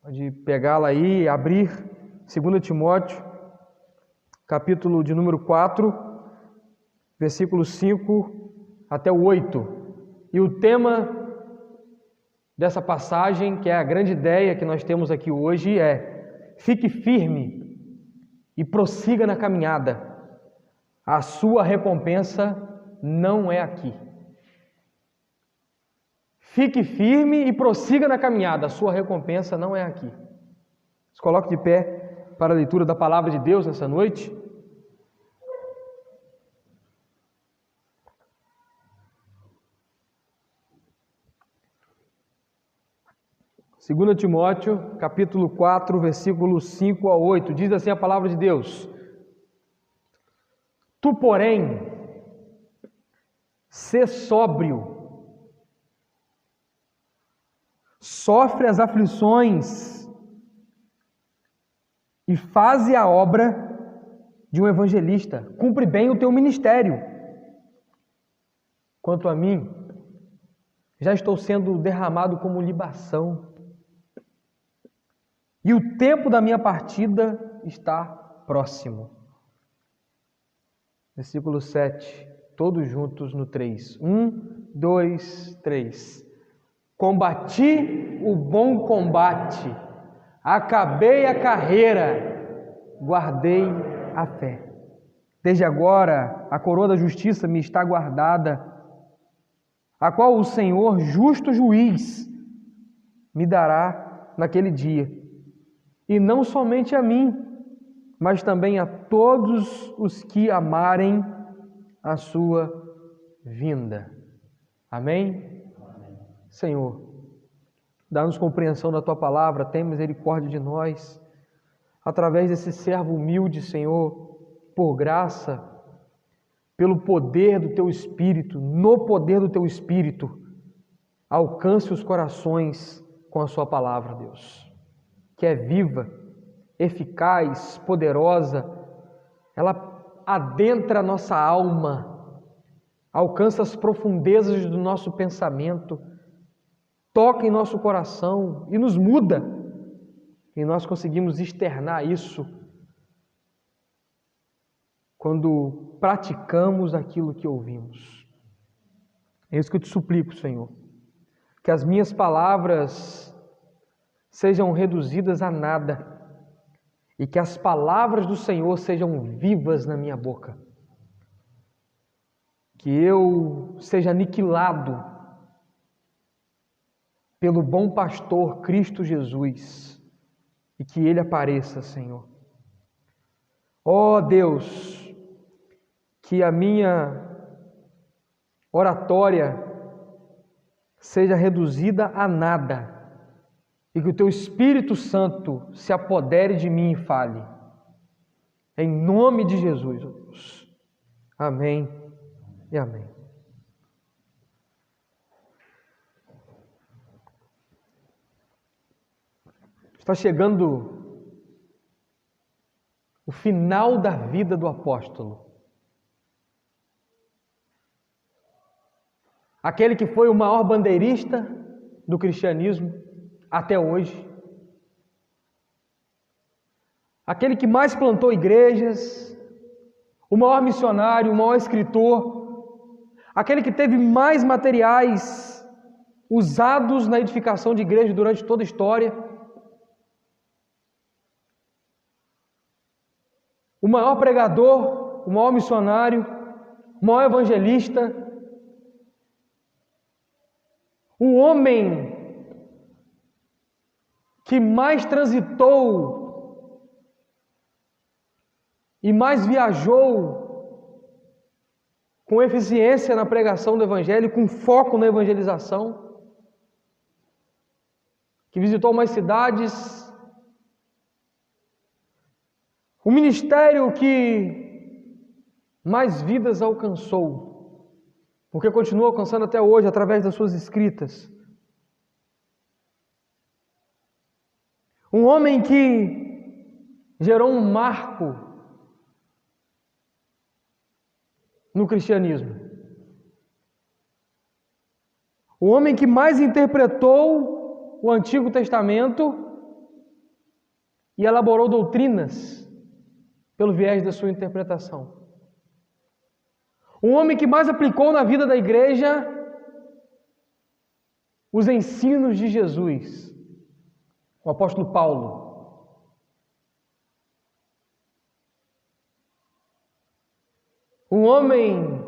Pode pegá-la aí e abrir 2 Timóteo, capítulo de número 4, versículos 5 até o 8. E o tema dessa passagem, que é a grande ideia que nós temos aqui hoje, é: fique firme e prossiga na caminhada. A sua recompensa não é aqui. Fique firme e prossiga na caminhada. A sua recompensa não é aqui. Se coloque de pé para a leitura da palavra de Deus nessa noite. Segundo Timóteo, capítulo 4, versículos 5 a 8. Diz assim a palavra de Deus: Tu, porém, sê sóbrio, sofre as aflições e faze a obra de um evangelista. Cumpre bem o teu ministério. Quanto a mim, já estou sendo derramado como libação, e o tempo da minha partida está próximo. Versículo 7, todos juntos no 3. 1, 2, 3. Combati o bom combate, acabei a carreira, guardei a fé. Desde agora a coroa da justiça me está guardada, a qual o Senhor, justo juiz, me dará naquele dia. E não somente a mim, mas também a todos os que amarem a sua vinda. Amém? Senhor, dá-nos compreensão da Tua palavra, tem misericórdia de nós, através desse servo humilde, Senhor, por graça, pelo poder do Teu Espírito, no poder do Teu Espírito, alcance os corações com a Sua palavra, Deus, que é viva, eficaz, poderosa, ela adentra a nossa alma, alcança as profundezas do nosso pensamento, toca em nosso coração e nos muda, e nós conseguimos externar isso quando praticamos aquilo que ouvimos. É isso que eu te suplico, Senhor, que as minhas palavras sejam reduzidas a nada e que as palavras do Senhor sejam vivas na minha boca, que eu seja aniquilado pelo bom pastor Cristo Jesus e que Ele apareça, Senhor. Ó Deus, que a minha oratória seja reduzida a nada e que o Teu Espírito Santo se apodere de mim e fale. Em nome de Jesus, ó Deus. Amém e amém. Está chegando o final da vida do apóstolo. Aquele que foi o maior bandeirista do cristianismo até hoje. Aquele que mais plantou igrejas, o maior missionário, o maior escritor, aquele que teve mais materiais usados na edificação de igrejas durante toda a história. O maior pregador, o maior missionário, o maior evangelista, o homem que mais transitou e mais viajou com eficiência na pregação do Evangelho, com foco na evangelização, que visitou mais cidades, o ministério que mais vidas alcançou, porque continua alcançando até hoje através das suas escritas. Um homem que gerou um marco no cristianismo. O homem que mais interpretou o Antigo Testamento e elaborou doutrinas pelo viés da sua interpretação. O homem que mais aplicou na vida da igreja os ensinos de Jesus, o apóstolo Paulo. Um homem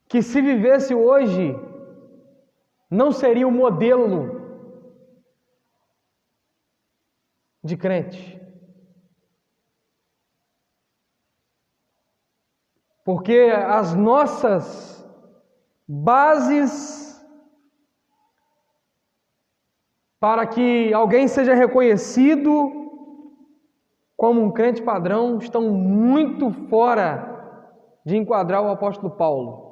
que, se vivesse hoje, não seria o modelo de crente. Porque as nossas bases para que alguém seja reconhecido como um crente padrão estão muito fora de enquadrar o apóstolo Paulo.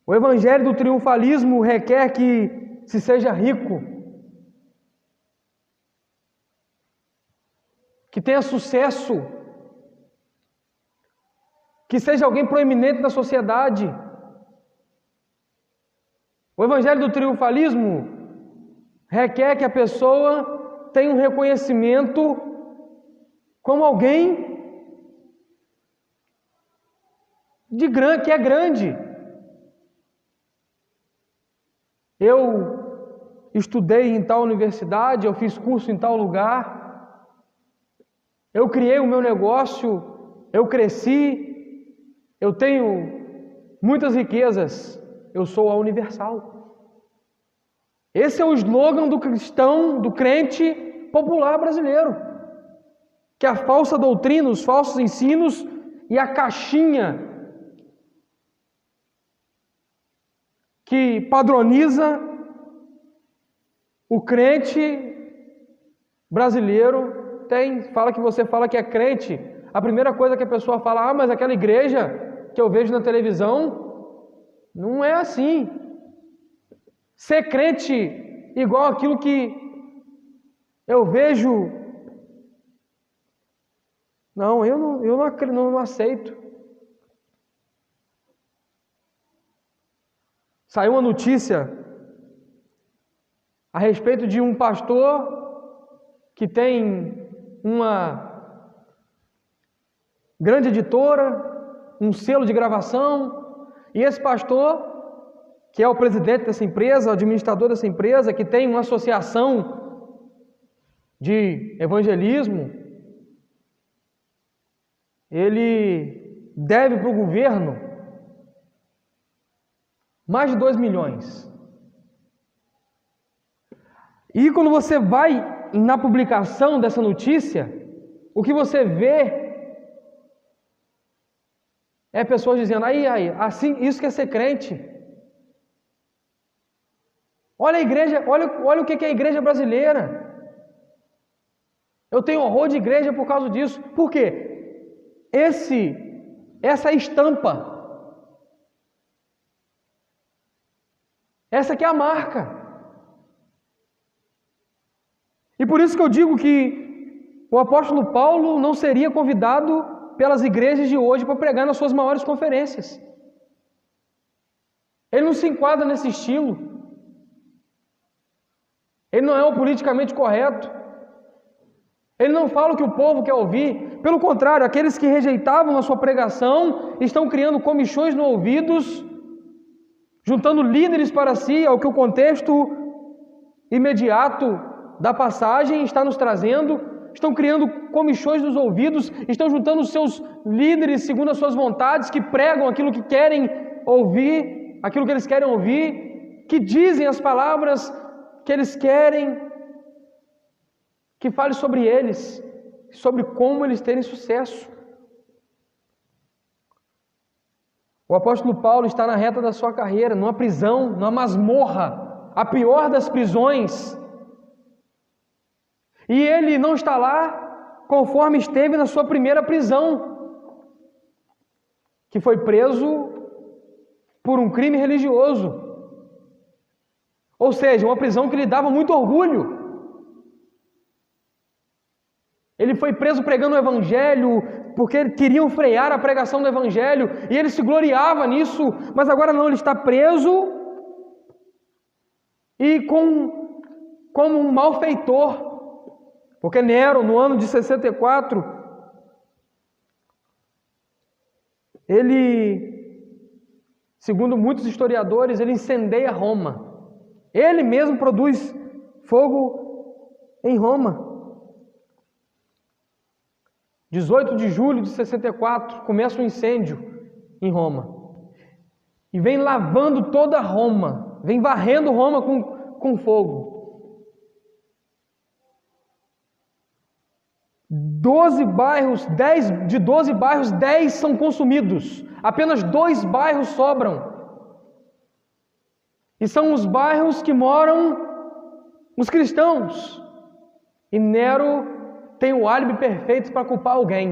O evangelho do triunfalismo requer que se seja rico, que tenha sucesso, que seja alguém proeminente na sociedade. O evangelho do triunfalismo requer que a pessoa tenha um reconhecimento como alguém que é grande. Eu estudei em tal universidade, eu fiz curso em tal lugar, eu criei o meu negócio, eu cresci, eu tenho muitas riquezas, eu sou a universal. Esse é o slogan do cristão, do crente popular brasileiro. Que a falsa doutrina, os falsos ensinos e a caixinha que padroniza o crente brasileiro tem. Fala que você fala que é crente, a primeira coisa que a pessoa fala, mas aquela igreja que eu vejo na televisão, não é assim. Ser crente igual aquilo que eu vejo, eu não aceito. Saiu uma notícia a respeito de um pastor que tem uma grande editora, um selo de gravação, e esse pastor, que é o presidente dessa empresa, o administrador dessa empresa, que tem uma associação de evangelismo, ele deve para o governo mais de 2 milhões. E quando você vai na publicação dessa notícia, o que você vê é pessoas dizendo, assim, isso que é ser crente. Olha a igreja, olha o que é a igreja brasileira. Eu tenho horror de igreja por causa disso. Por quê? Essa estampa, essa aqui é a marca. E por isso que eu digo que o apóstolo Paulo não seria convidado pelas igrejas de hoje para pregar nas suas maiores conferências. Ele não se enquadra nesse estilo. Ele não é o politicamente correto. Ele não fala o que o povo quer ouvir. Pelo contrário, aqueles que rejeitavam a sua pregação estão criando comichões no ouvidos, juntando líderes para si, ao que o contexto imediato da passagem está nos trazendo. Estão criando comichões nos ouvidos, estão juntando os seus líderes segundo as suas vontades, que pregam aquilo que querem ouvir, aquilo que eles querem ouvir, que dizem as palavras que eles querem, que fale sobre eles, sobre como eles terem sucesso. O apóstolo Paulo está na reta da sua carreira, numa prisão, numa masmorra, a pior das prisões. E ele não está lá conforme esteve na sua primeira prisão, que foi preso por um crime religioso. Ou seja, uma prisão que lhe dava muito orgulho. Ele foi preso pregando o evangelho, porque queriam frear a pregação do evangelho, e ele se gloriava nisso, mas agora não, ele está preso, e com como um malfeitor, porque Nero, no ano de 64, ele, segundo muitos historiadores, ele incendeia Roma. Ele mesmo produz fogo em Roma. 18 de julho de 64, começa um incêndio em Roma. E vem lavando toda Roma, vem varrendo Roma com fogo. 12 bairros, 10 são consumidos. Apenas 2 bairros sobram. E são os bairros que moram os cristãos. E Nero tem o álibi perfeito para culpar alguém.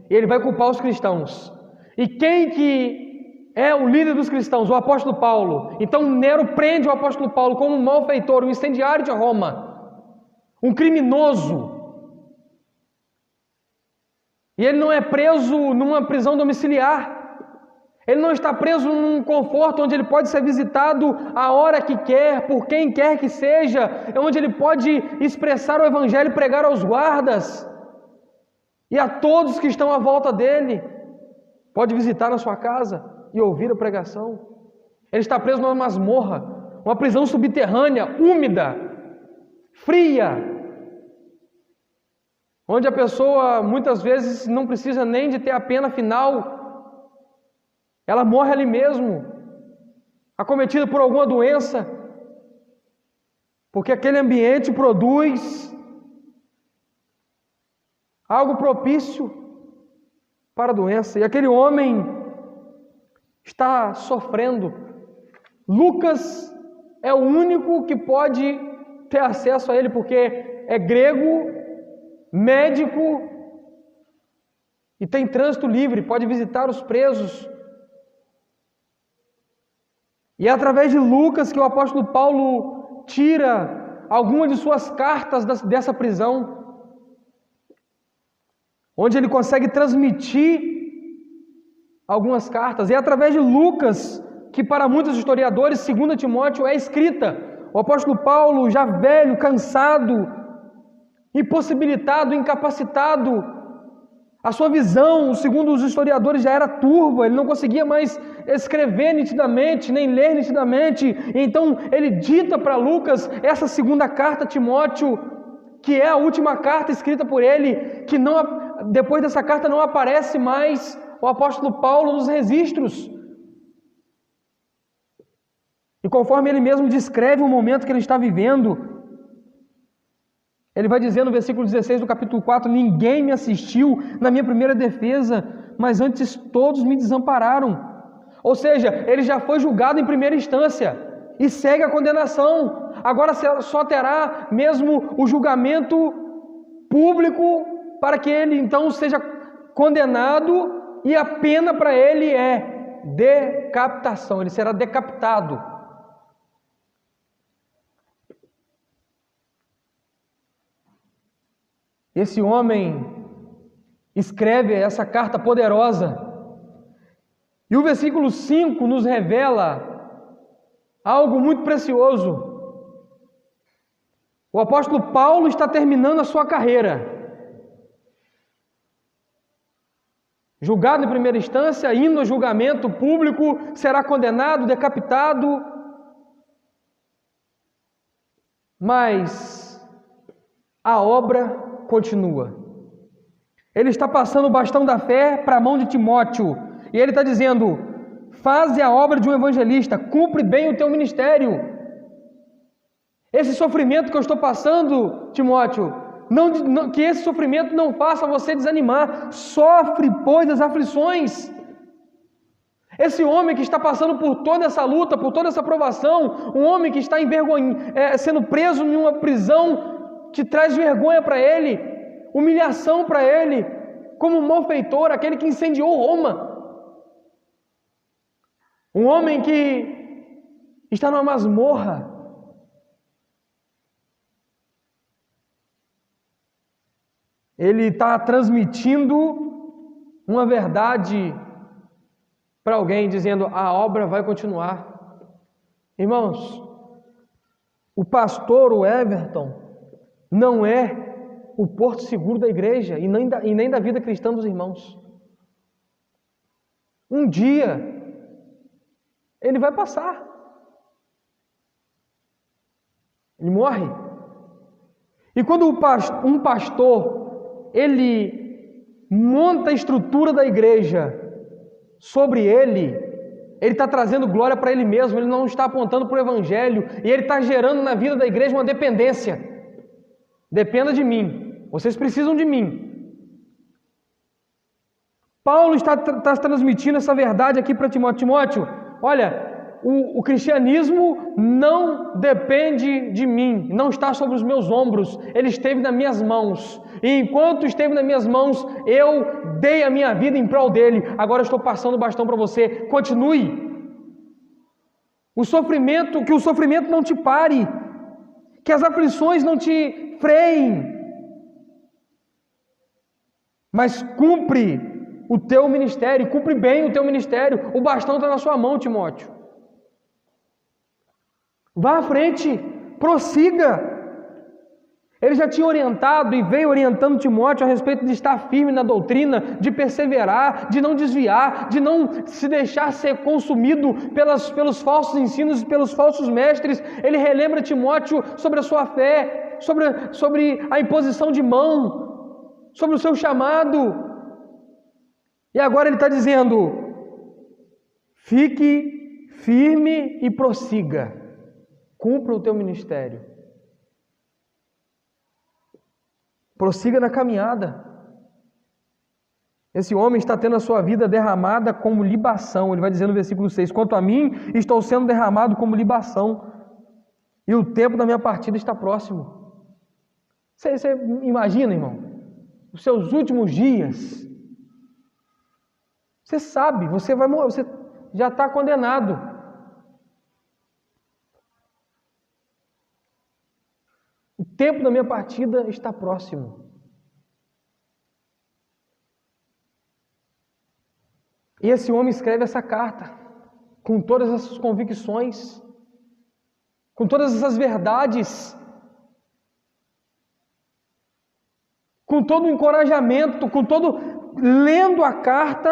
E ele vai culpar os cristãos. E quem que é o líder dos cristãos? O apóstolo Paulo. Então Nero prende o apóstolo Paulo como um malfeitor, um incendiário de Roma, um criminoso. E ele não é preso numa prisão domiciliar. Ele não está preso num conforto onde ele pode ser visitado a hora que quer, por quem quer que seja, onde ele pode expressar o evangelho e pregar aos guardas e a todos que estão à volta dele. Pode visitar na sua casa e ouvir a pregação. Ele está preso numa masmorra, uma prisão subterrânea, úmida, fria, onde a pessoa muitas vezes não precisa nem de ter a pena final, ela morre ali mesmo, acometida por alguma doença, porque aquele ambiente produz algo propício para a doença, e aquele homem está sofrendo. Lucas é o único que pode ter acesso a ele, porque é grego, médico e tem trânsito livre, pode visitar os presos. E é através de Lucas que o apóstolo Paulo tira algumas de suas cartas dessa prisão, onde ele consegue transmitir algumas cartas. E é através de Lucas que para muitos historiadores 2 Timóteo é escrita. O apóstolo Paulo, já velho, cansado, impossibilitado, incapacitado, a sua visão, segundo os historiadores, já era turva, ele não conseguia mais escrever nitidamente, nem ler nitidamente. Então ele dita para Lucas essa 2ª carta a Timóteo, que é a última carta escrita por ele, que não, depois dessa carta não aparece mais o apóstolo Paulo nos registros. E conforme ele mesmo descreve o momento que ele está vivendo, ele vai dizer no versículo 16 do capítulo 4, ninguém me assistiu na minha primeira defesa, mas antes todos me desampararam. Ou seja, ele já foi julgado em primeira instância e segue a condenação. Agora só terá mesmo o julgamento público para que ele então seja condenado, e a pena para ele é decapitação, ele será decapitado. Esse homem escreve essa carta poderosa. E o versículo 5 nos revela algo muito precioso. O apóstolo Paulo está terminando a sua carreira. Julgado em primeira instância, indo ao julgamento público, será condenado, decapitado. Mas a obra continua. Ele está passando o bastão da fé para a mão de Timóteo, e ele está dizendo: faze a obra de um evangelista, cumpre bem o teu ministério. Esse sofrimento que eu estou passando, Timóteo, que esse sofrimento não faça você desanimar. Sofre, pois, as aflições. Esse homem que está passando por toda essa luta, por toda essa provação, um homem que está sendo preso em uma prisão que traz vergonha para ele, humilhação para ele, como um malfeitor, aquele que incendiou Roma. Um homem que está numa masmorra. Ele está transmitindo uma verdade para alguém, dizendo: a obra vai continuar. Irmãos, O pastor, o Everton, não é o porto seguro da igreja e nem da vida cristã dos irmãos. Um dia, ele vai passar. Ele morre. E quando um pastor, ele monta a estrutura da igreja sobre ele está trazendo glória para ele mesmo, ele não está apontando para o evangelho, e ele está gerando na vida da igreja uma dependência. Dependa de mim, vocês precisam de mim. Paulo está transmitindo essa verdade aqui para Timóteo. Timóteo, olha, o cristianismo não depende de mim, não está sobre os meus ombros, ele esteve nas minhas mãos, e enquanto esteve nas minhas mãos, eu dei a minha vida em prol dele, agora eu estou passando o bastão para você, continue. Que o sofrimento não te pare, que as aflições não te freiem, mas cumpre o teu ministério, cumpre bem o teu ministério, o bastão está na sua mão, Timóteo. Vá à frente, prossiga. Ele já tinha orientado e veio orientando Timóteo a respeito de estar firme na doutrina, de perseverar, de não desviar, de não se deixar ser consumido pelos falsos ensinos e pelos falsos mestres. Ele relembra Timóteo sobre a sua fé, sobre a imposição de mão, sobre o seu chamado. E agora ele está dizendo: fique firme e prossiga. Cumpra o teu ministério. Prossiga na caminhada. Esse homem está tendo a sua vida derramada como libação. Ele vai dizer no versículo 6: quanto a mim, estou sendo derramado como libação, e o tempo da minha partida está próximo. Você imagina, irmão, os seus últimos dias. Você sabe, você vai morrer, você já está condenado. O tempo da minha partida está próximo. E esse homem escreve essa carta com todas essas convicções, com todas essas verdades, com todo o encorajamento, lendo a carta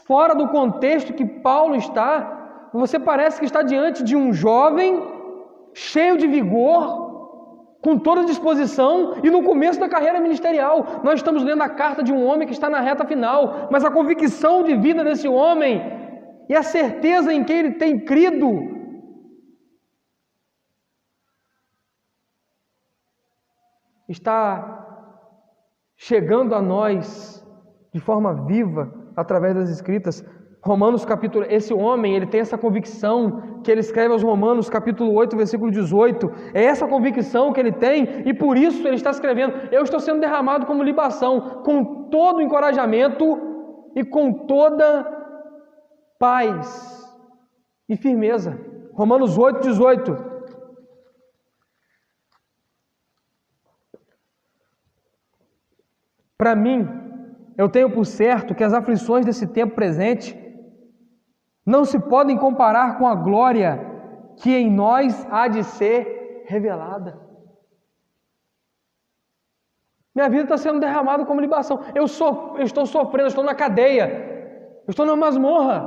fora do contexto que Paulo está. Você parece que está diante de um jovem cheio de vigor, com toda disposição e no começo da carreira ministerial. Nós estamos lendo a carta de um homem que está na reta final, mas a convicção de vida desse homem e a certeza em que ele tem crido está chegando a nós de forma viva através das Escritas. Romanos capítulo, esse homem, ele tem essa convicção que ele escreve aos Romanos capítulo 8, versículo 18, é essa convicção que ele tem, e por isso ele está escrevendo: eu estou sendo derramado como libação, com todo o encorajamento e com toda paz e firmeza. Romanos 8, 18. Para mim, eu tenho por certo que as aflições desse tempo presente não se podem comparar com a glória que em nós há de ser revelada. Minha vida está sendo derramada como libação. Eu estou sofrendo, eu estou na cadeia, eu estou na masmorra,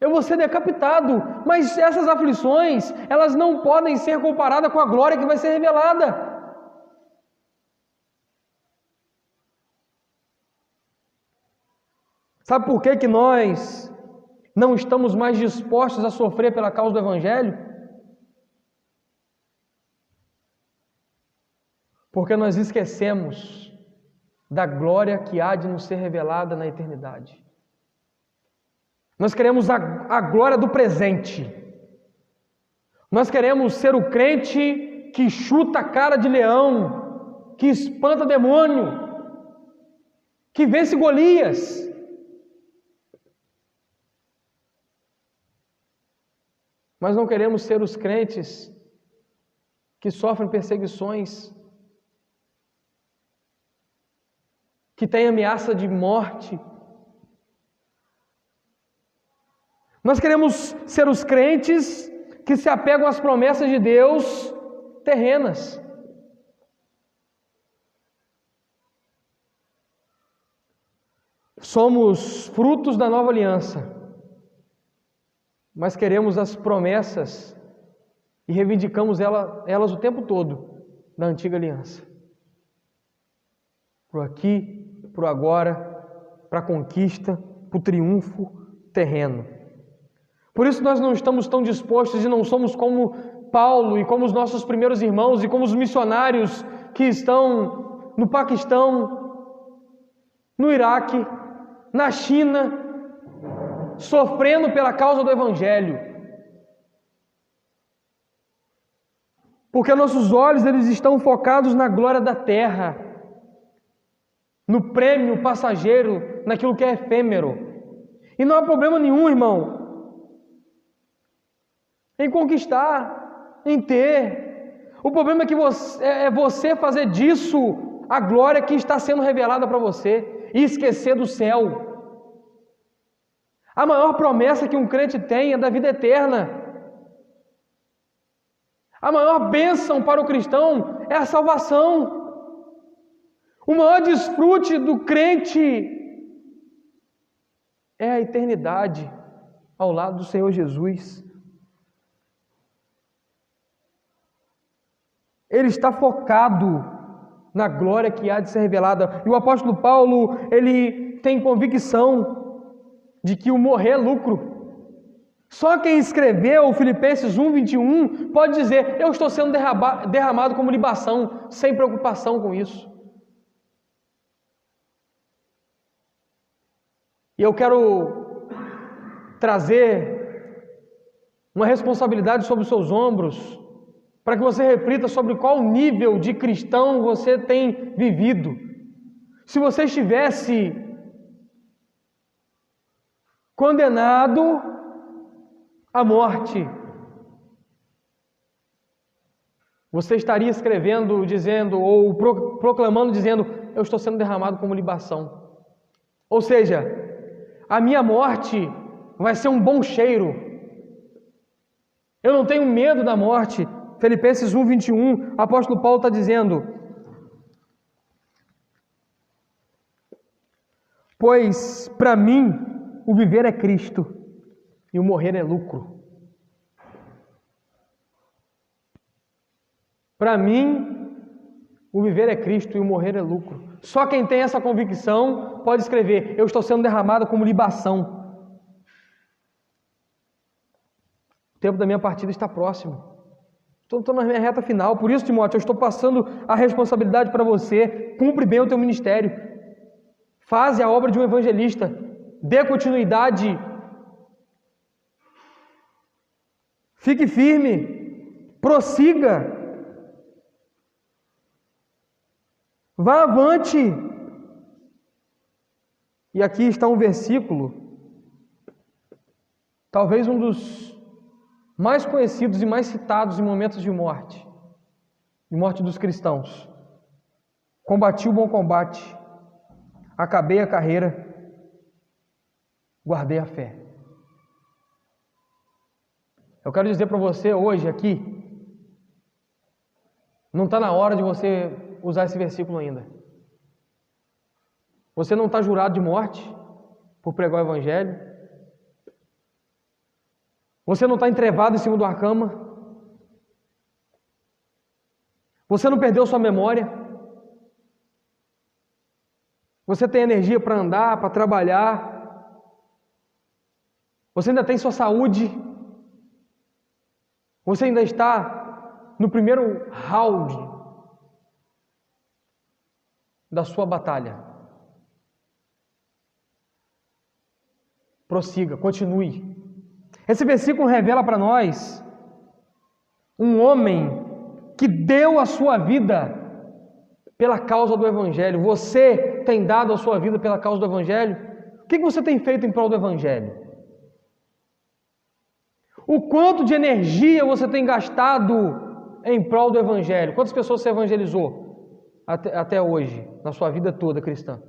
eu vou ser decapitado, mas essas aflições, elas não podem ser comparadas com a glória que vai ser revelada. Sabe por que nós não estamos mais dispostos a sofrer pela causa do Evangelho? Porque nós esquecemos da glória que há de nos ser revelada na eternidade. Nós queremos a glória do presente. Nós queremos ser o crente que chuta a cara de leão, que espanta demônio, que vence Golias. Mas não queremos ser os crentes que sofrem perseguições, que têm ameaça de morte. Nós queremos ser os crentes que se apegam às promessas de Deus terrenas. Somos frutos da nova aliança, mas queremos as promessas e reivindicamos elas o tempo todo da antiga aliança. Para o aqui, para o agora, para a conquista, para o triunfo terreno. Por isso nós não estamos tão dispostos e não somos como Paulo e como os nossos primeiros irmãos e como os missionários que estão no Paquistão, no Iraque, na China, sofrendo pela causa do Evangelho. Porque nossos olhos eles estão focados na glória da terra, no prêmio passageiro, naquilo que é efêmero. E não há problema nenhum, irmão, em conquistar, em ter. O problema é que você fazer disso a glória que está sendo revelada para você e esquecer do céu. A maior promessa que um crente tem é da vida eterna. A maior bênção para o cristão é a salvação. O maior desfrute do crente é a eternidade ao lado do Senhor Jesus. Ele está focado na glória que há de ser revelada. E o apóstolo Paulo, ele tem convicção de que o morrer é lucro. Só quem escreveu Filipenses 1:21 pode dizer: eu estou sendo derramado como libação, sem preocupação com isso. E eu quero trazer uma responsabilidade sobre os seus ombros, para que você reflita sobre qual nível de cristão você tem vivido. Se você estivesse condenado à morte, você estaria escrevendo, dizendo, ou proclamando, dizendo: eu estou sendo derramado como libação. Ou seja, a minha morte vai ser um bom cheiro. Eu não tenho medo da morte. Filipenses 1:21, o apóstolo Paulo está dizendo: pois para mim o viver é Cristo e o morrer é lucro. Para mim o viver é Cristo e o morrer é lucro. Só quem tem essa convicção pode escrever: eu estou sendo derramado como libação. O tempo da minha partida está próximo. Estou na minha reta final. Por isso, Timóteo, eu estou passando a responsabilidade para você. Cumpre bem o teu ministério. Faze a obra de um evangelista. Dê continuidade. Fique firme. Prossiga. Vá avante. E aqui está um versículo, talvez um dos mais conhecidos e mais citados em momentos de morte dos cristãos. Combati o bom combate, acabei a carreira, guardei a fé. Eu quero dizer para você hoje aqui, não está na hora de você usar esse versículo ainda. Você não está jurado de morte por pregar o Evangelho. Você não está entrevado em cima de uma cama. Você não perdeu sua memória. Você tem energia para andar, para trabalhar. Você ainda tem sua saúde. Você ainda está no primeiro round da sua batalha. Prossiga, continue. Esse versículo revela para nós um homem que deu a sua vida pela causa do Evangelho. Você tem dado a sua vida pela causa do Evangelho? O que você tem feito em prol do Evangelho? O quanto de energia você tem gastado em prol do Evangelho? Quantas pessoas você evangelizou até hoje, na sua vida toda cristã?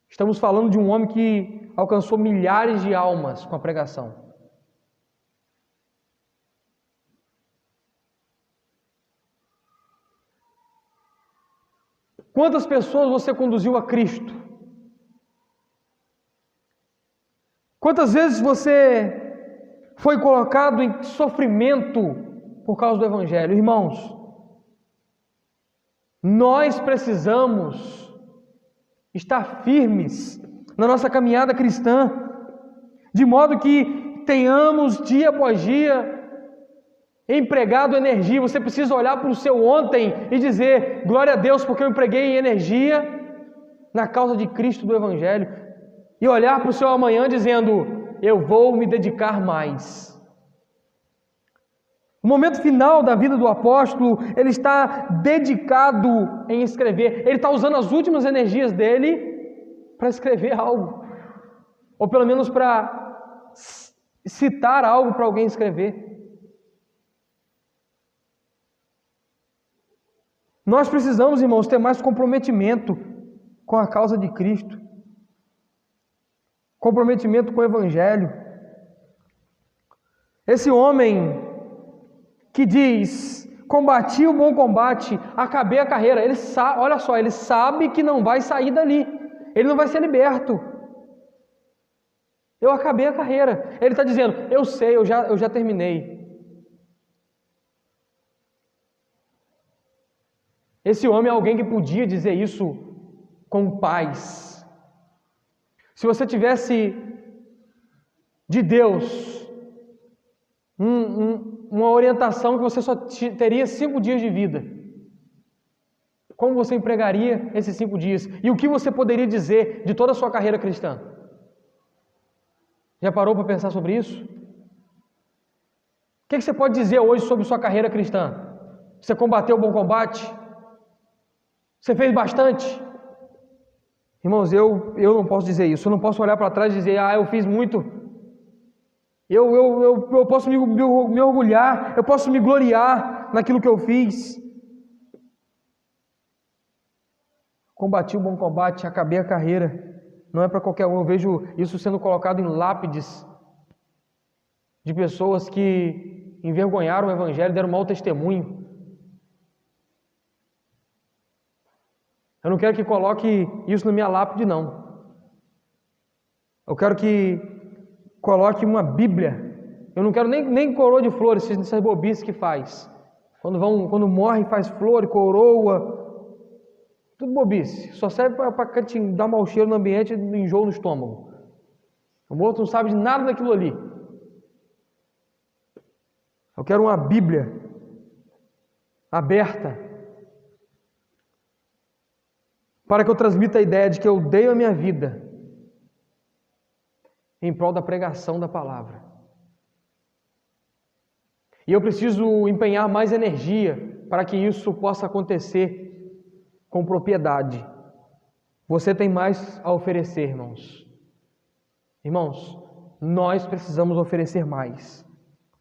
Estamos falando de um homem que alcançou milhares de almas com a pregação. Quantas pessoas você conduziu a Cristo? Quantas vezes você foi colocado em sofrimento por causa do Evangelho? Irmãos, nós precisamos estar firmes na nossa caminhada cristã, de modo que tenhamos dia após dia empregado energia. Você precisa olhar para o seu ontem e dizer: glória a Deus, porque eu empreguei energia na causa de Cristo do Evangelho, e olhar para o seu amanhã dizendo: eu vou me dedicar mais. O momento final da vida do apóstolo, ele está dedicado em escrever, ele está usando as últimas energias dele para escrever algo, ou pelo menos para citar algo para alguém escrever. Nós precisamos, irmãos, ter mais comprometimento com a causa de Cristo, comprometimento com o Evangelho. Esse homem que diz: combati o bom combate, acabei a carreira, ele sabe, olha só, ele sabe que não vai sair dali, ele não vai ser liberto. Eu acabei a carreira. Ele está dizendo: eu sei, eu já terminei. Esse homem é alguém que podia dizer isso com paz. Se você tivesse de Deus uma orientação que você só teria 5 dias de vida, como você empregaria esses 5 dias? E o que você poderia dizer de toda a sua carreira cristã? Já parou para pensar sobre isso? O que você pode dizer hoje sobre sua carreira cristã? Você combateu o bom combate? Você fez bastante? Irmãos, eu não posso dizer isso. Eu não posso olhar para trás e dizer: eu fiz muito. Eu posso me orgulhar, eu posso me gloriar naquilo que eu fiz. Combati o bom combate, acabei a carreira. Não é para qualquer um. Eu vejo isso sendo colocado em lápides de pessoas que envergonharam o Evangelho, deram mau testemunho. Eu não quero que coloque isso na minha lápide, não. Eu quero que coloque uma Bíblia. Eu não quero nem coroa de flores, essas bobices que faz. Quando morre, faz flor, coroa. Tudo bobice. Só serve para dar mau cheiro no ambiente e enjoo no estômago. O morto não sabe de nada daquilo ali. Eu quero uma Bíblia aberta, para que eu transmita a ideia de que eu dei a minha vida em prol da pregação da palavra. E eu preciso empenhar mais energia para que isso possa acontecer com propriedade. Você tem mais a oferecer, irmãos. Irmãos, nós precisamos oferecer mais.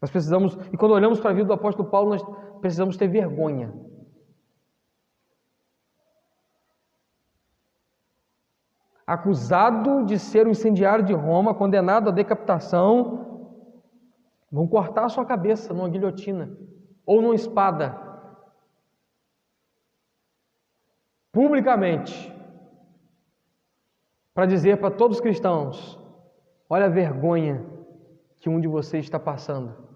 Nós precisamos, e quando olhamos para a vida do apóstolo Paulo, nós precisamos ter vergonha. Acusado de ser um incendiário de Roma, condenado à decapitação, vão cortar a sua cabeça numa guilhotina ou numa espada, publicamente, para dizer para todos os cristãos: olha a vergonha que um de vocês está passando.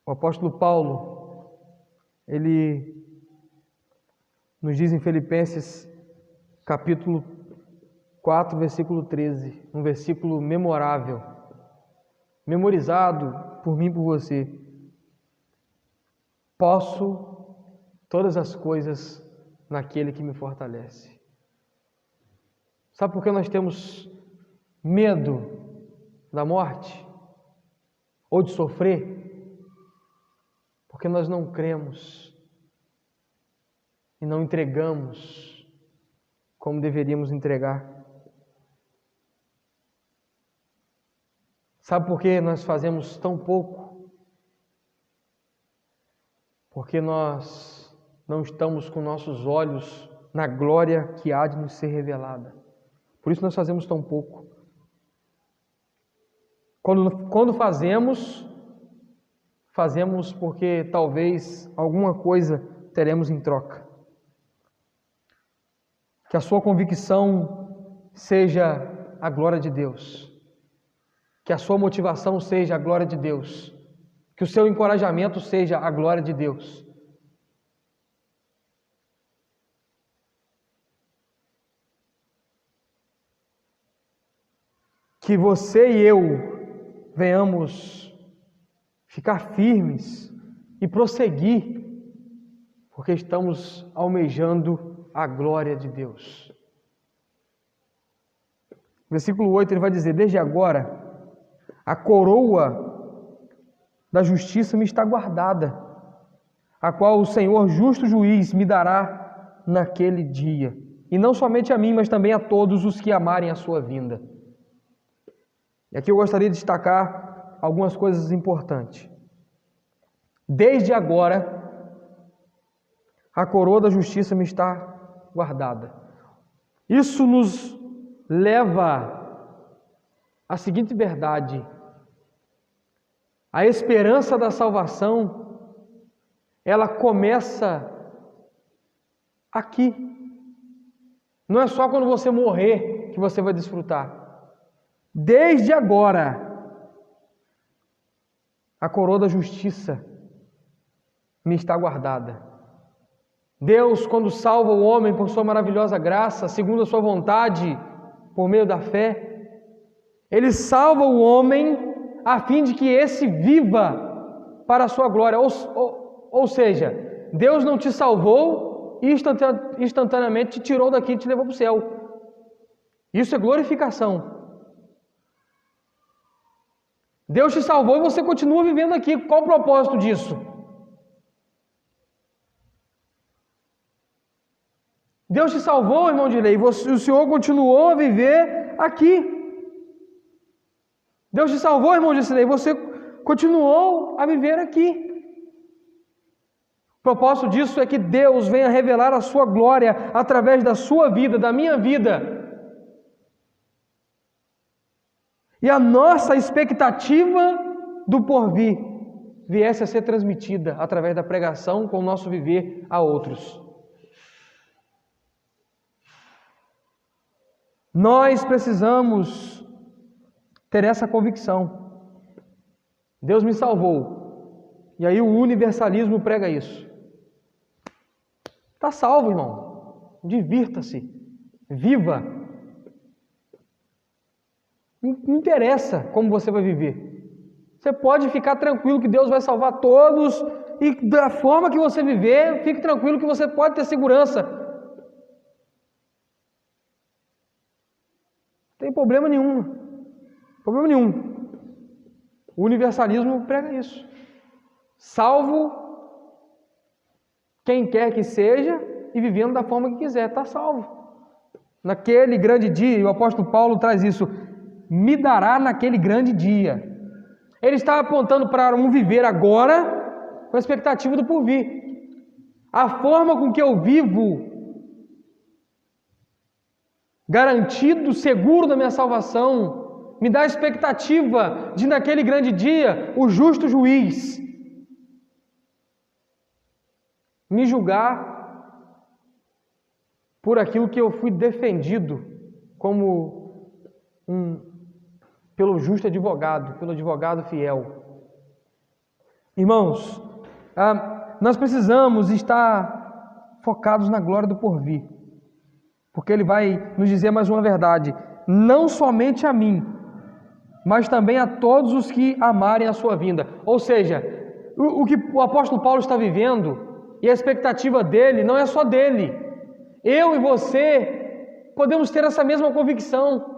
O apóstolo Paulo, ele nos diz em Filipenses capítulo 4, versículo 13, um versículo memorável, memorizado por mim e por você: posso todas as coisas naquele que me fortalece. Sabe por que nós temos medo da morte? Ou de sofrer? Porque nós não cremos e não entregamos como deveríamos entregar. Sabe por que nós fazemos tão pouco? Porque nós não estamos com nossos olhos na glória que há de nos ser revelada. Por isso nós fazemos tão pouco. Quando fazemos, fazemos porque talvez alguma coisa teremos em troca. Que a sua convicção seja a glória de Deus. Que a sua motivação seja a glória de Deus. Que o seu encorajamento seja a glória de Deus. Que você e eu venhamos ficar firmes e prosseguir, porque estamos almejando a glória de Deus. Versículo 8, ele vai dizer: desde agora, a coroa da justiça me está guardada, a qual o Senhor justo juiz me dará naquele dia. E não somente a mim, mas também a todos os que amarem a sua vinda. E aqui eu gostaria de destacar algumas coisas importantes. Desde agora, a coroa da justiça me está guardada. Isso nos leva à seguinte verdade: a esperança da salvação, ela começa aqui. Não é só quando você morrer que você vai desfrutar. Desde agora, a coroa da justiça me está guardada. Deus, quando salva o homem por sua maravilhosa graça, segundo a sua vontade, por meio da fé, Ele salva o homem a fim de que esse viva para a sua glória. Ou seja, Deus não te salvou e instantaneamente te tirou daqui e te levou para o céu. Isso é glorificação. Deus te salvou e você continua vivendo aqui. Qual o propósito disso? Deus te salvou, irmão de lei, e o Senhor continuou a viver aqui. Deus te salvou, irmão de lei, e você continuou a viver aqui. O propósito disso é que Deus venha revelar a sua glória através da sua vida, da minha vida. E a nossa expectativa do porvir viesse a ser transmitida através da pregação com o nosso viver a outros. Nós precisamos ter essa convicção. Deus me salvou. E aí o universalismo prega isso. Está salvo, irmão. Divirta-se. Viva. Não interessa como você vai viver. Você pode ficar tranquilo que Deus vai salvar todos e da forma que você viver, fique tranquilo que você pode ter segurança. Não tem problema nenhum. Problema nenhum. O universalismo prega isso. Salvo quem quer que seja e vivendo da forma que quiser, está salvo. Naquele grande dia, e o apóstolo Paulo traz isso, me dará naquele grande dia. Ele está apontando para um viver agora com a expectativa do porvir. A forma com que eu vivo, garantido, seguro da minha salvação, me dá a expectativa de naquele grande dia, o justo juiz me julgar por aquilo que eu fui defendido como pelo justo advogado, pelo advogado fiel. Irmãos, nós precisamos estar focados na glória do porvir, porque ele vai nos dizer mais uma verdade: não somente a mim, mas também a todos os que amarem a sua vinda. Ou seja, o que o apóstolo Paulo está vivendo e a expectativa dele não é só dele. Eu e você podemos ter essa mesma convicção.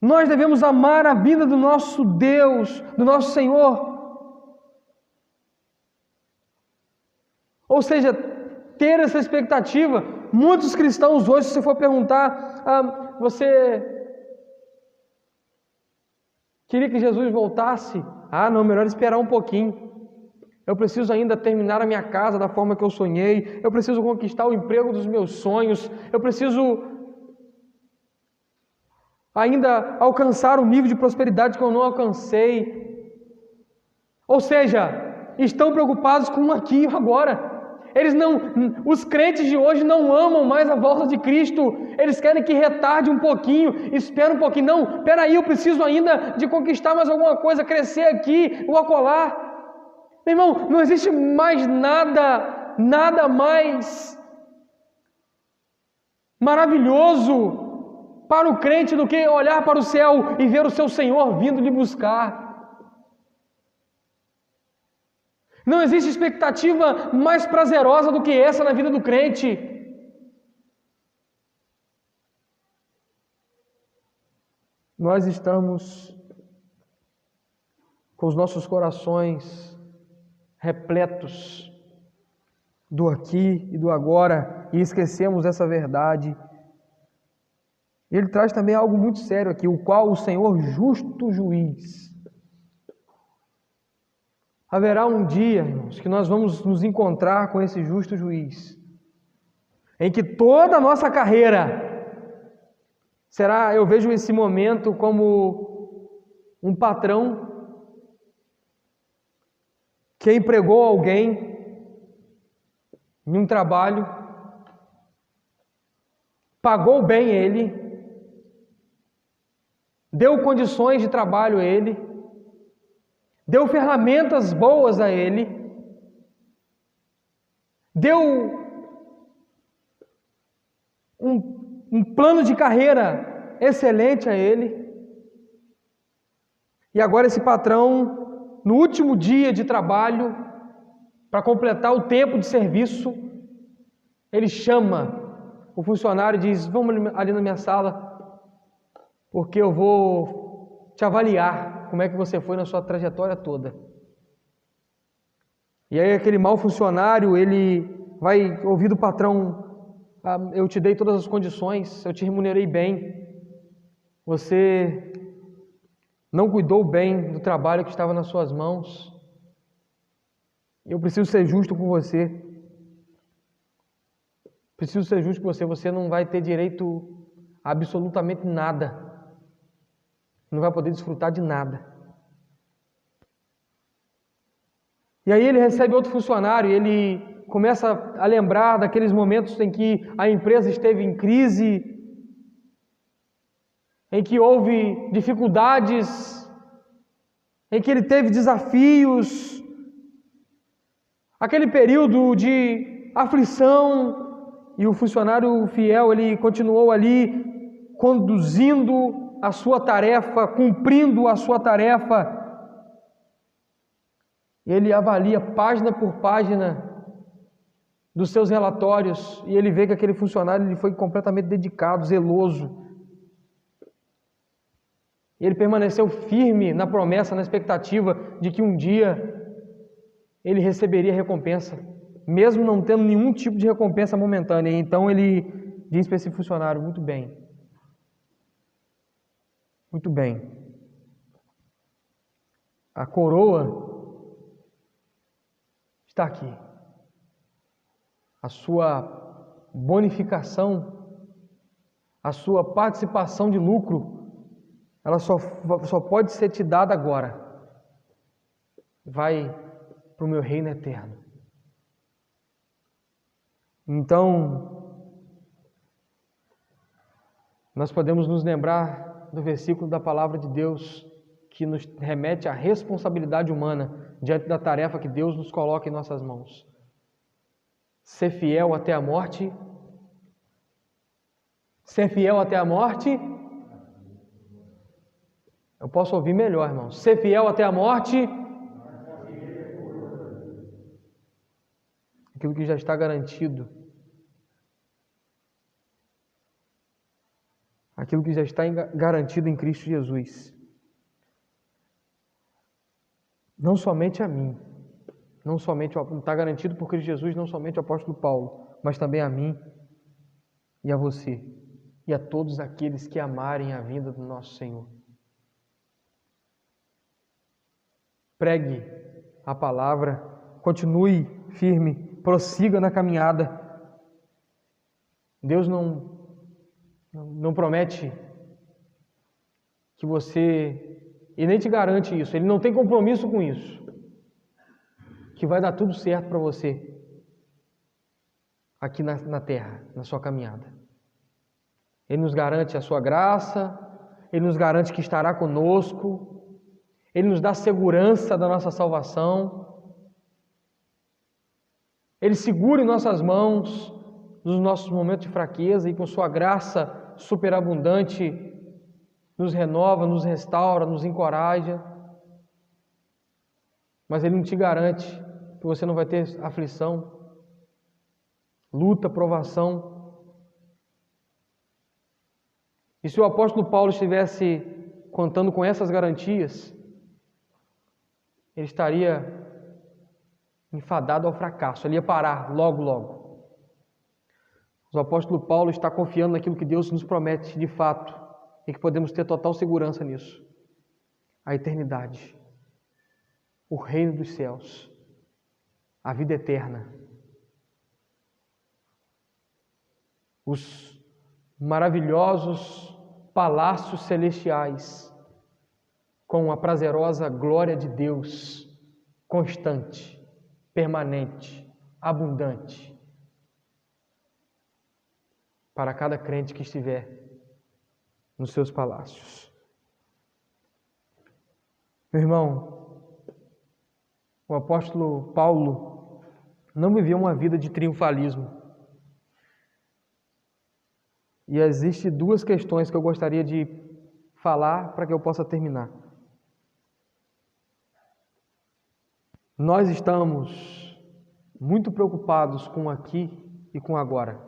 Nós devemos amar a vida do nosso Deus, do nosso Senhor. Ou seja, ter essa expectativa. Muitos cristãos hoje, se você for perguntar, você queria que Jesus voltasse? Não, melhor esperar um pouquinho. Eu preciso ainda terminar a minha casa da forma que eu sonhei. Eu preciso conquistar o emprego dos meus sonhos. Eu preciso ainda alcançar um nível de prosperidade que eu não alcancei. Ou seja, estão preocupados com o aqui e agora. Os crentes de hoje não amam mais a volta de Cristo. Eles querem que retarde um pouquinho, espera um pouquinho. Não, peraí, eu preciso ainda de conquistar mais alguma coisa, crescer aqui ou acolá. Meu irmão, não existe mais nada mais maravilhoso para o crente do que olhar para o céu e ver o seu Senhor vindo lhe buscar. Não existe expectativa mais prazerosa do que essa na vida do crente. Nós estamos com os nossos corações repletos do aqui e do agora e esquecemos essa verdade. Ele traz também algo muito sério aqui, o qual o Senhor justo juiz. Haverá um dia, irmãos, que nós vamos nos encontrar com esse justo juiz, em que toda a nossa carreira será, eu vejo esse momento como um patrão que empregou alguém em um trabalho, pagou bem ele, deu condições de trabalho a ele, deu ferramentas boas a ele, deu um plano de carreira excelente a ele, e agora esse patrão, no último dia de trabalho, para completar o tempo de serviço, ele chama o funcionário e diz: vamos ali na minha sala, porque eu vou te avaliar como é que você foi na sua trajetória toda. E aí aquele mau funcionário, ele vai ouvir do patrão: eu te dei todas as condições, eu te remunerei bem, você não cuidou bem do trabalho que estava nas suas mãos, eu preciso ser justo com você, você não vai ter direito a absolutamente nada, não vai poder desfrutar de nada. E aí ele recebe outro funcionário e ele começa a lembrar daqueles momentos em que a empresa esteve em crise, em que houve dificuldades, em que ele teve desafios, aquele período de aflição, e o funcionário fiel, ele continuou ali conduzindo a sua tarefa, cumprindo a sua tarefa. Ele avalia página por página dos seus relatórios e ele vê que aquele funcionário ele foi completamente dedicado, zeloso. Ele permaneceu firme na promessa, na expectativa de que um dia ele receberia recompensa, mesmo não tendo nenhum tipo de recompensa momentânea. Então ele diz para esse funcionário: muito bem. Muito bem. A coroa está aqui. A sua bonificação, a sua participação de lucro, ela só pode ser te dada agora. Vai para o meu reino eterno. Então, nós podemos nos lembrar do versículo da palavra de Deus que nos remete à responsabilidade humana diante da tarefa que Deus nos coloca em nossas mãos. Ser fiel até a morte. Ser fiel até a morte. Eu posso ouvir melhor, irmão. Ser fiel até a morte. Aquilo que já está garantido. Aquilo que já está garantido em Cristo Jesus. Não somente a mim, não somente está garantido por Cristo Jesus, não somente o apóstolo Paulo, mas também a mim e a você e a todos aqueles que amarem a vinda do nosso Senhor. Pregue a palavra, continue firme, prossiga na caminhada. Deus não promete que você, e nem te garante isso, Ele não tem compromisso com isso, que vai dar tudo certo para você aqui na terra, na sua caminhada. Ele nos garante a sua graça, Ele nos garante que estará conosco, Ele nos dá segurança da nossa salvação, Ele segura em nossas mãos nos nossos momentos de fraqueza e com sua graça superabundante nos renova, nos restaura, nos encoraja. Mas Ele não te garante que você não vai ter aflição, luta, provação. E se o apóstolo Paulo estivesse contando com essas garantias, ele estaria enfadado ao fracasso, ele ia parar logo, logo. O apóstolo Paulo está confiando naquilo que Deus nos promete de fato e que podemos ter total segurança nisso. A eternidade, o reino dos céus, a vida eterna, os maravilhosos palácios celestiais com a prazerosa glória de Deus constante, permanente, abundante para cada crente que estiver nos seus palácios. Meu irmão, o apóstolo Paulo não viveu uma vida de triunfalismo. E existem duas questões que eu gostaria de falar para que eu possa terminar. Nós estamos muito preocupados com o aqui e com o agora.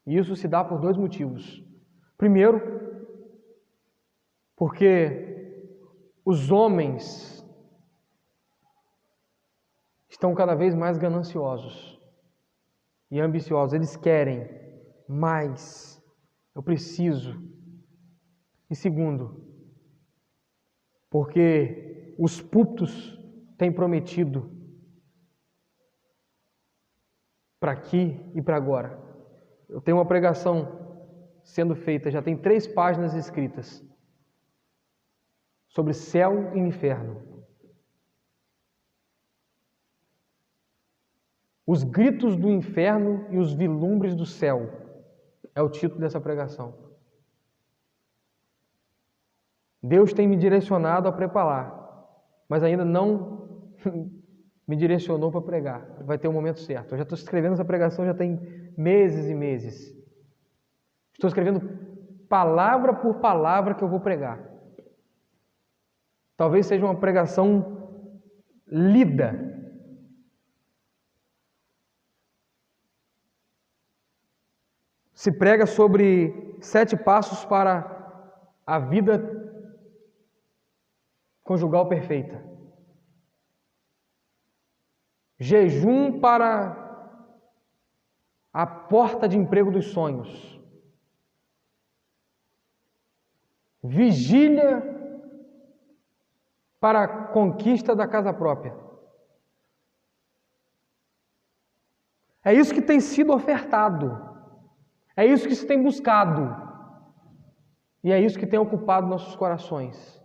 E isso se dá por dois motivos. Primeiro, porque os homens estão cada vez mais gananciosos e ambiciosos. Eles querem mais. Eu preciso. E segundo, porque os púlpitos têm prometido para aqui e para agora. Eu tenho uma pregação sendo feita, já tem 3 páginas escritas sobre céu e inferno. Os gritos do inferno e os vilumbres do céu é o título dessa pregação. Deus tem me direcionado a preparar, mas ainda não me direcionou para pregar. Vai ter um momento certo. Eu já estou escrevendo essa pregação já tem meses e meses. Estou escrevendo palavra por palavra que eu vou pregar. Talvez seja uma pregação lida. Se prega sobre 7 passos para a vida conjugal perfeita. Jejum para a porta de emprego dos sonhos. Vigília para a conquista da casa própria. É isso que tem sido ofertado. É isso que se tem buscado. E é isso que tem ocupado nossos corações.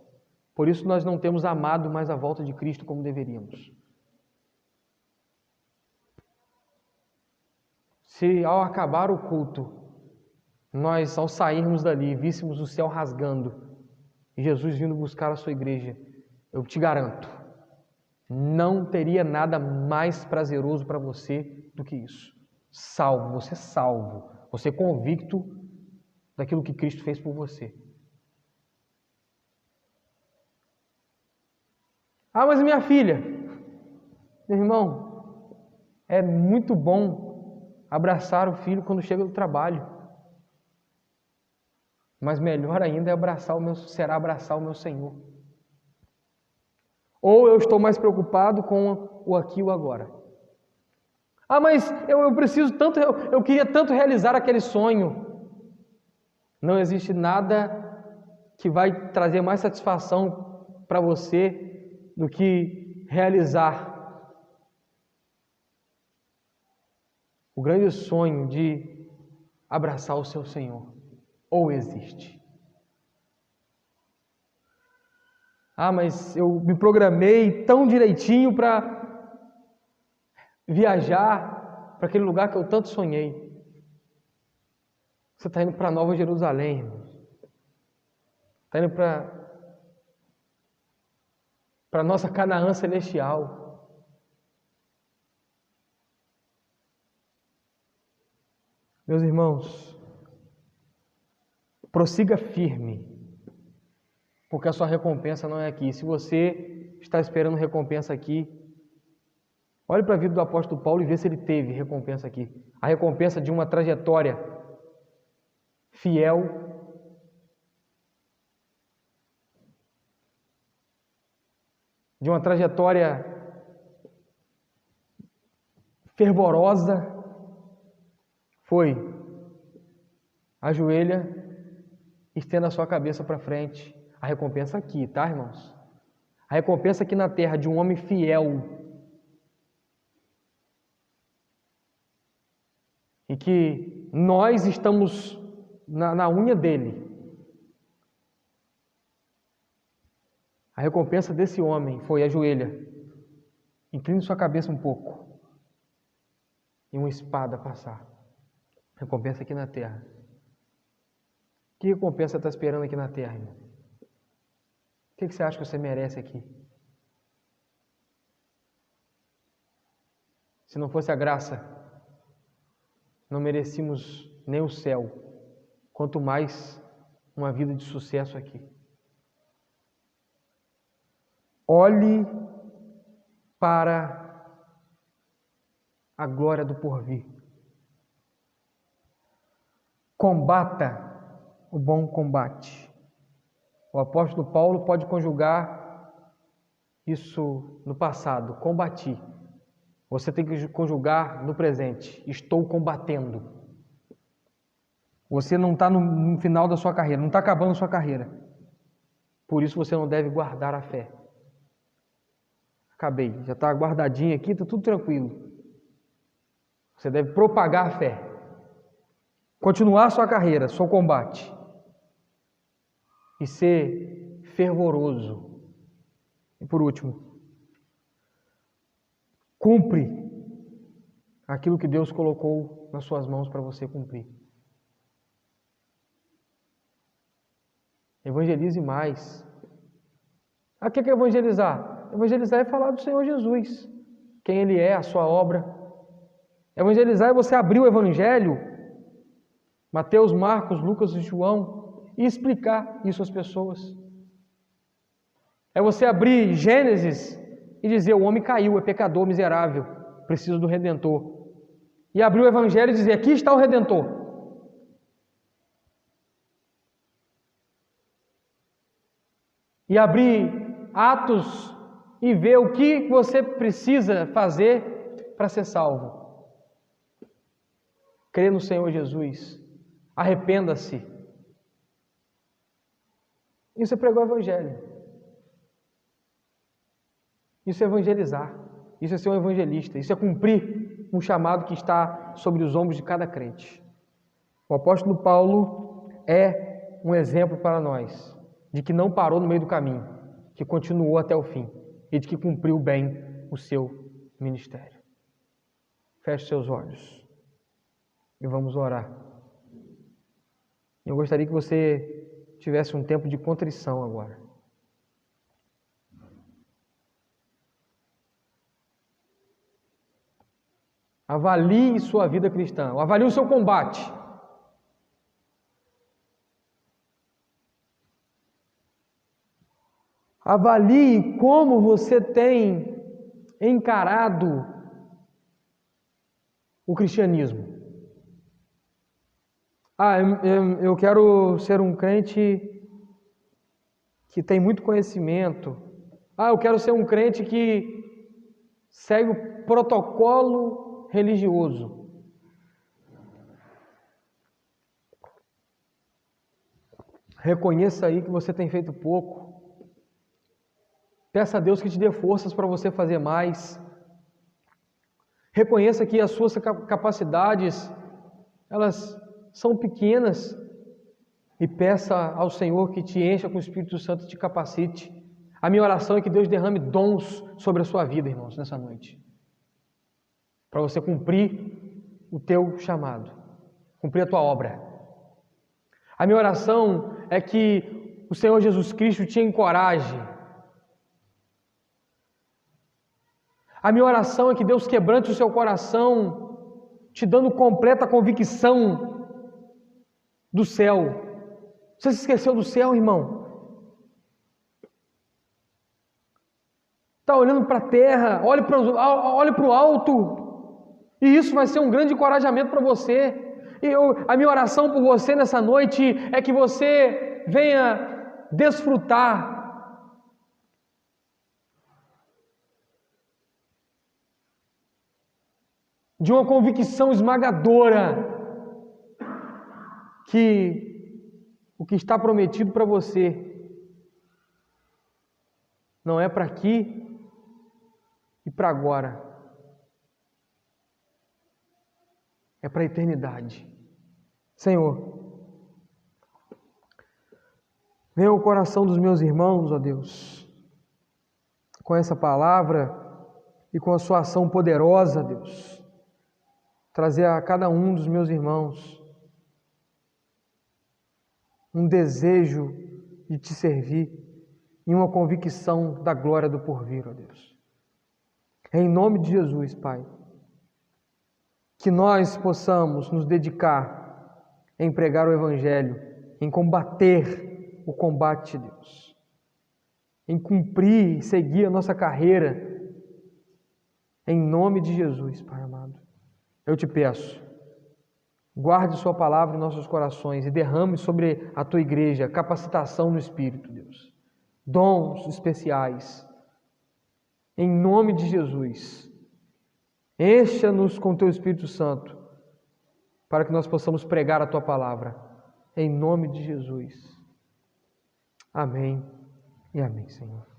Por isso nós não temos amado mais a volta de Cristo como deveríamos. Se ao acabar o culto, nós ao sairmos dali, víssemos o céu rasgando e Jesus vindo buscar a sua igreja, eu te garanto, não teria nada mais prazeroso para você do que isso. Salvo, você convicto daquilo que Cristo fez por você. Ah, mas minha filha, meu irmão, é muito bom abraçar o filho quando chega do trabalho. Mas melhor ainda será abraçar o meu Senhor. Ou eu estou mais preocupado com o aqui e o agora. Ah, mas eu preciso tanto, eu queria tanto realizar aquele sonho. Não existe nada que vai trazer mais satisfação para você do que realizar o grande sonho de abraçar o seu Senhor. Ou existe? Ah, mas eu me programei tão direitinho para viajar para aquele lugar que eu tanto sonhei. Você está indo para Nova Jerusalém, irmãos. Está indo para a nossa Canaã celestial. Meus irmãos, prossiga firme, porque a sua recompensa não é aqui. Se você está esperando recompensa aqui, olhe para a vida do apóstolo Paulo e vê se ele teve recompensa aqui. A recompensa de uma trajetória fiel, de uma trajetória fervorosa, foi: ajoelha, estenda a sua cabeça para frente. A recompensa aqui, tá, irmãos? A recompensa aqui na terra de um homem fiel e que nós estamos na unha dele. A recompensa desse homem foi: ajoelha, incline sua cabeça um pouco e uma espada passar. Recompensa aqui na terra. Que recompensa está esperando aqui na terra, irmão? O que você acha que você merece aqui? Se não fosse a graça, não merecíamos nem o céu, quanto mais uma vida de sucesso aqui. Olhe para a glória do porvir. Combata o bom combate. O apóstolo Paulo pode conjugar isso no passado: combati. Você tem que conjugar no presente: estou combatendo. Você não está no final da sua carreira, não está acabando a sua carreira. Por isso você não deve guardar a fé. Acabei, já está guardadinho aqui, está tudo tranquilo. Você deve propagar a fé. Continuar sua carreira, seu combate. E ser fervoroso. E por último, cumpre aquilo que Deus colocou nas suas mãos para você cumprir. Evangelize mais. O que é evangelizar? Evangelizar é falar do Senhor Jesus, quem Ele é, a sua obra. Evangelizar é você abrir o Evangelho, Mateus, Marcos, Lucas e João, e explicar isso às pessoas. É você abrir Gênesis e dizer: o homem caiu, é pecador, miserável, precisa do Redentor. E abrir o Evangelho e dizer: aqui está o Redentor. E abrir Atos e ver o que você precisa fazer para ser salvo. Crê no Senhor Jesus. Arrependa-se. Isso é pregar o Evangelho. Isso é evangelizar. Isso é ser um evangelista. Isso é cumprir um chamado que está sobre os ombros de cada crente. O apóstolo Paulo é um exemplo para nós de que não parou no meio do caminho, que continuou até o fim e de que cumpriu bem o seu ministério. Feche seus olhos e vamos orar. Eu gostaria que você tivesse um tempo de contrição agora. Avalie sua vida cristã, avalie o seu combate. Avalie como você tem encarado o cristianismo. Eu quero ser um crente que tem muito conhecimento. Eu quero ser um crente que segue o protocolo religioso. Reconheça aí que você tem feito pouco. Peça a Deus que te dê forças para você fazer mais. Reconheça que as suas capacidades, elas são pequenas, e peça ao Senhor que te encha com o Espírito Santo e te capacite A minha oração é que Deus derrame dons sobre a sua vida, irmãos, nessa noite. Para você cumprir o teu chamado, cumprir a tua obra. A minha oração é que o Senhor Jesus Cristo te encoraje. A minha oração é que Deus quebrante o seu coração, te dando completa convicção do céu. Você se esqueceu do céu, irmão? Está olhando para a terra, olhe para o alto, e isso vai ser um grande encorajamento para você. A minha oração por você nessa noite é que você venha desfrutar de uma convicção esmagadora que o que está prometido para você não é para aqui e para agora, é para a eternidade. Senhor, venha ao coração dos meus irmãos, ó Deus, com essa palavra e com a sua ação poderosa, Deus, trazer a cada um dos meus irmãos um desejo de te servir e uma convicção da glória do porvir, ó Deus. Em nome de Jesus, Pai, que nós possamos nos dedicar em pregar o Evangelho, em combater o combate, Deus, em cumprir e seguir a nossa carreira, em nome de Jesus, Pai amado. Eu te peço, guarde sua palavra em nossos corações e derrame sobre a tua igreja capacitação no Espírito, Deus, dons especiais, em nome de Jesus. Encha-nos com teu Espírito Santo, para que nós possamos pregar a tua palavra, em nome de Jesus. Amém e amém, Senhor.